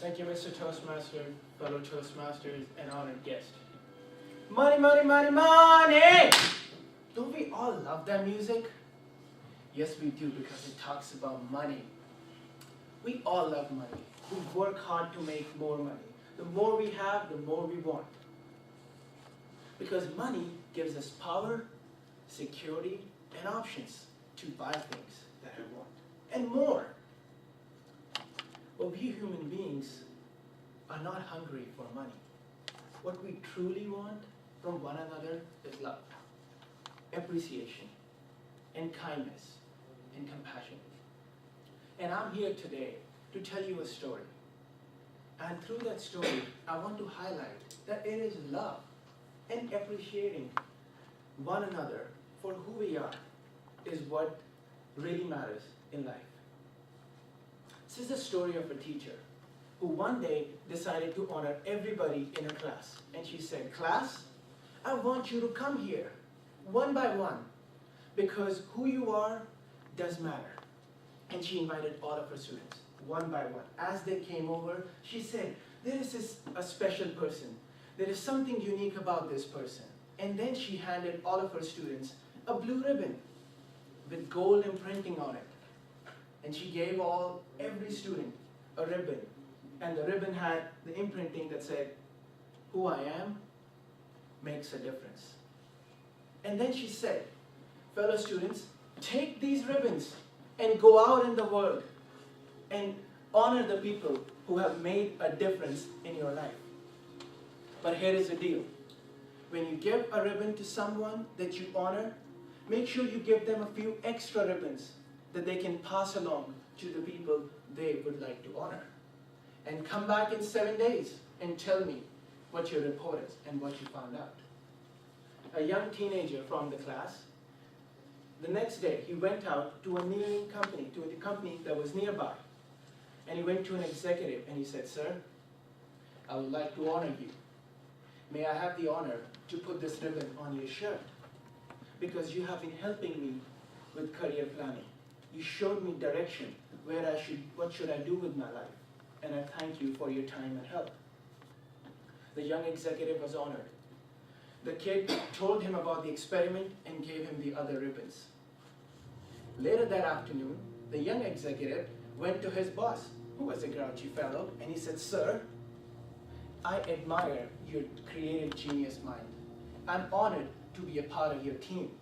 Thank you, Mr. Toastmaster, fellow Toastmasters, and honored guest. Money, money, money, money! Don't we all love that music? Yes, we do, because it talks about money. We all love money. We work hard to make more money. The more we have, the more we want. Because money gives us power, security, and options to buy things that we want, and more. But we human beings are not hungry for money. What we truly want from one another is love, appreciation, and kindness, and compassion. And I'm here today to tell you a story. And through that story, I want to highlight that it is love and appreciating one another for who we are is what really matters in life. This is the story of a teacher who one day decided to honor everybody in her class. And she said, "Class, I want you to come here one by one because who you are does matter." And she invited all of her students one by one. As they came over, she said, "There is a special person. There is something unique about this person." And then she handed all of her students a blue ribbon with gold imprinting on it. And she gave every student a ribbon. And the ribbon had the imprinting that said, "Who I am makes a difference." And then she said, "Fellow students, take these ribbons and go out in the world and honor the people who have made a difference in your life." But here is the deal. When you give a ribbon to someone that you honor, make sure you give them a few extra ribbons that they can pass along to the people they would like to honor. And come back in 7 days and tell me what your report is and what you found out. A young teenager from the class, the next day he went out to a neighboring company, to the company that was nearby. And he went to an executive and he said, "Sir, I would like to honor you. May I have the honor to put this ribbon on your shirt? Because you have been helping me with career planning. You showed me direction, what should I do with my life? And I thank you for your time and help." The young executive was honored. The kid told him about the experiment and gave him the other ribbons. Later that afternoon, the young executive went to his boss, who was a grouchy fellow, and he said, "Sir, I admire your creative genius mind. I'm honored to be a part of your team.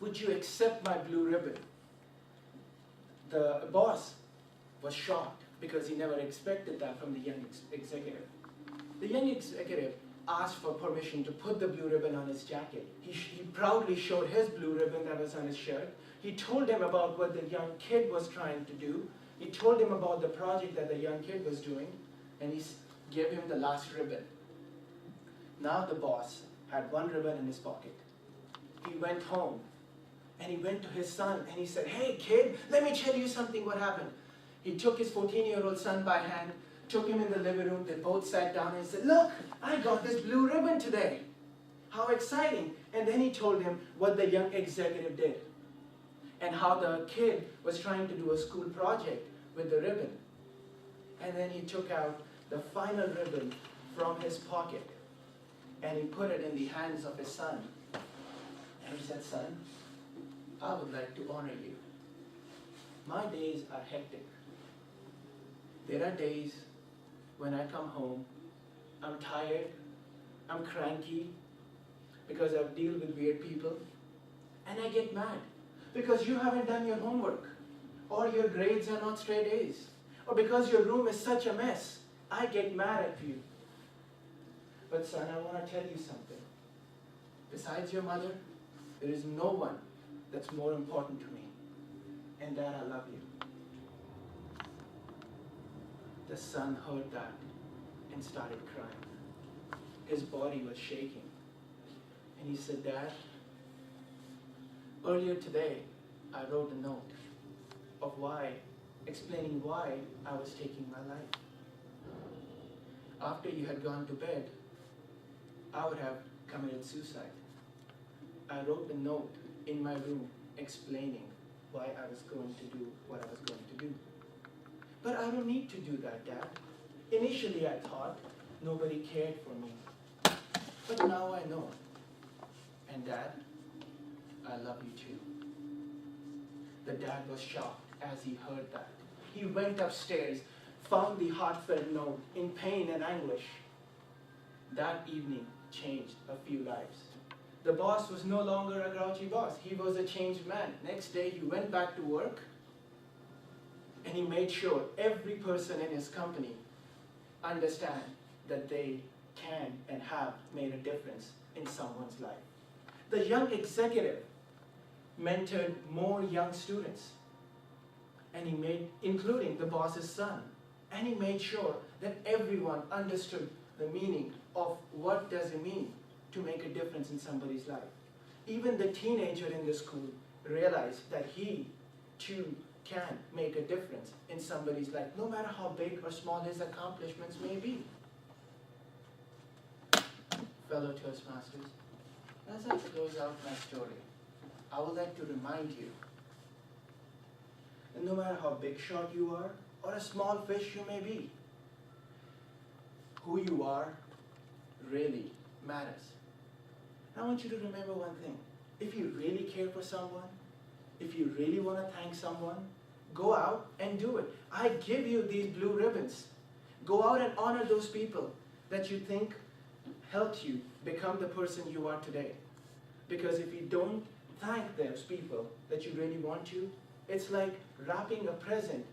Would you accept my blue ribbon?" The boss was shocked because he never expected that from the young executive. The young executive asked for permission to put the blue ribbon on his jacket. He proudly showed his blue ribbon that was on his shirt. He told him about what the young kid was trying to do. He told him about the project that the young kid was doing, and he gave him the last ribbon. Now the boss had one ribbon in his pocket. He went home and he went to his son and he said, "Hey kid, let me tell you something what happened." He took his 14-year-old son by hand, took him in the living room, they both sat down and said, "Look, I got this blue ribbon today. How exciting." And then he told him what the young executive did and how the kid was trying to do a school project with the ribbon. And then he took out the final ribbon from his pocket and he put it in the hands of his son. And he said, "Son, I would like to honor you. My days are hectic. There are days when I come home, I'm tired, I'm cranky because I've dealt with weird people, and I get mad because you haven't done your homework, or your grades are not straight A's, or because your room is such a mess. I get mad at you. But son, I want to tell you something. Besides your mother, there is no one that's more important to me, and that I love you." The son heard that and started crying. His body was shaking. And he said, "Dad, earlier today, I wrote a note explaining why I was taking my life. After you had gone to bed, I would have committed suicide. I wrote a note in my room explaining why I was going to do what I was going to do. But I don't need to do that, Dad. Initially, I thought nobody cared for me. But now I know. And Dad, I love you too. The dad was shocked as he heard that. He went upstairs, found the heartfelt note in pain and anguish. That evening changed a few lives. The boss was no longer a grouchy boss. He was a changed man. Next day, he went back to work and he made sure every person in his company understand that they can and have made a difference in someone's life. The young executive mentored more young students, and he made, including the boss's son, and he made sure that everyone understood the meaning of what does it mean to make a difference in somebody's life. Even the teenager in the school realized that he too can make a difference in somebody's life, no matter how big or small his accomplishments may be. Fellow Toastmasters, as I close out my story, I would like to remind you that no matter how big shot you are, or a small fish you may be, who you are really matters. I want you to remember one thing. If you really care for someone, if you really want to thank someone, go out and do it. I give you these blue ribbons. Go out and honor those people that you think helped you become the person you are today. Because if you don't thank those people that you really want to, it's like wrapping a present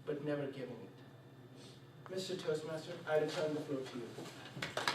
but never giving it. Mr. Toastmaster, I return the floor to you.